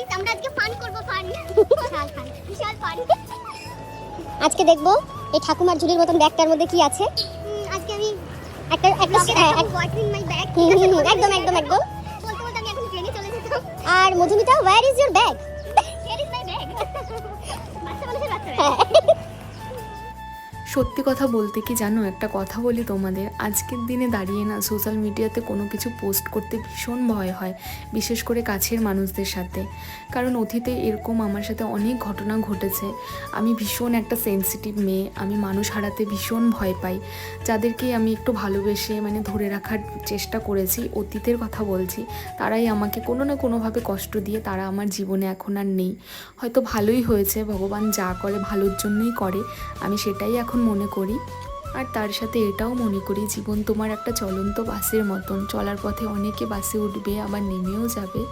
Guys আমরা আজকে fun করব ফান বিশাল ফান। আজকে দেখবো এই ঠাকুমার ঝুলির মতন ব্যাগটার মধ্যে কি আছে। আজকে আমি একটা হোয়াটস ইন মাই ব্যাগ। একদম একদম একদম বলতে বলতে আমি এখন ট্রেনে চলে যেতাম। আর Madhumita where is your bag? Here is my bag. বাচ্চা মানুষের বাচ্চা ব্যাগ। সত্যি কথা বলতে কি জানো, একটা কথা বলি তোমাদের, আজকের দিনে দাঁড়িয়ে না সোশ্যাল মিডিয়াতে কোনো কিছু পোস্ট করতে ভীষণ ভয় হয়, বিশেষ করে কাছের মানুষদের সাথে। কারণ অতীতে এরকম আমার সাথে অনেক ঘটনা ঘটেছে। আমি ভীষণ একটা সেনসিটিভ মেয়ে, আমি মানুষ হারাতে ভীষণ ভয় পাই। যাদেরকে আমি একটু ভালোবেসে ধরে রাখার চেষ্টা করেছি, অতীতের কথা বলছি, তারাই আমাকে কোনো না কোনোভাবে কষ্ট দিয়ে তারা আমার জীবনে এখন আর নেই। হয়তো ভালোই হয়েছে, ভগবান যা করে ভালোর জন্যই করে, আমি সেটাই এখন মনে করি। আর তার সাথে এটাও মনে করি, জীবন তোমার একটা চলন্ত বাসের মতন, চলার পথে অনেকে বাসে উঠবে আবার নেমেও যাবে,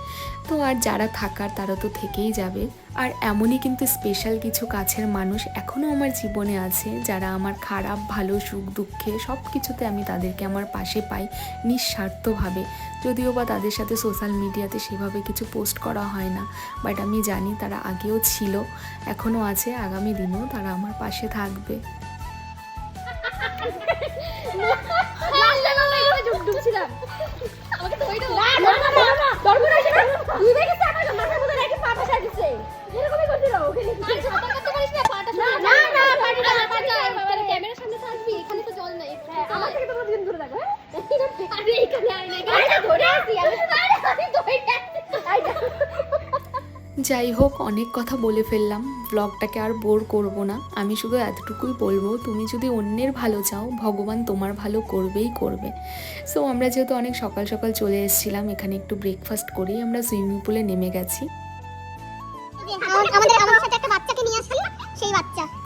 তো আর যারা থাকার তারা তো থেকেই যাবে। আর এমনই কিন্তু স্পেশাল কিছু কাছের মানুষ এখনও আমার জীবনে আছে, যারা আমার খারাপ ভালো সুখ দুঃখে সব কিছুতে আমি তাদেরকে আমার পাশে পাই নিঃস্বার্থভাবে। যদিও বা তাদের সাথে সোশ্যাল মিডিয়াতে সেভাবে কিছু পোস্ট করা হয় না, বাট আমি জানি তারা আগেও ছিল, এখনও আছে, আগামী দিনেও তারা আমার পাশে থাকবে। যাই হোক, অনেক কথা বলে ফেললাম, ব্লগটাকে আর বোর করব না। আমি শুধু এতটুকুই বলবো, তুমি যদি অন্যের ভালো চাও, ভগবান তোমার ভালো করবেই করবে। সো আমরা যেহেতু অনেক সকাল সকাল চলে এসেছিলাম, এখানে একটু ব্রেকফাস্ট করেই আমরা সুইমিং পুলে নেমে গেছি। আমাদের সাথে একটা বাচ্চা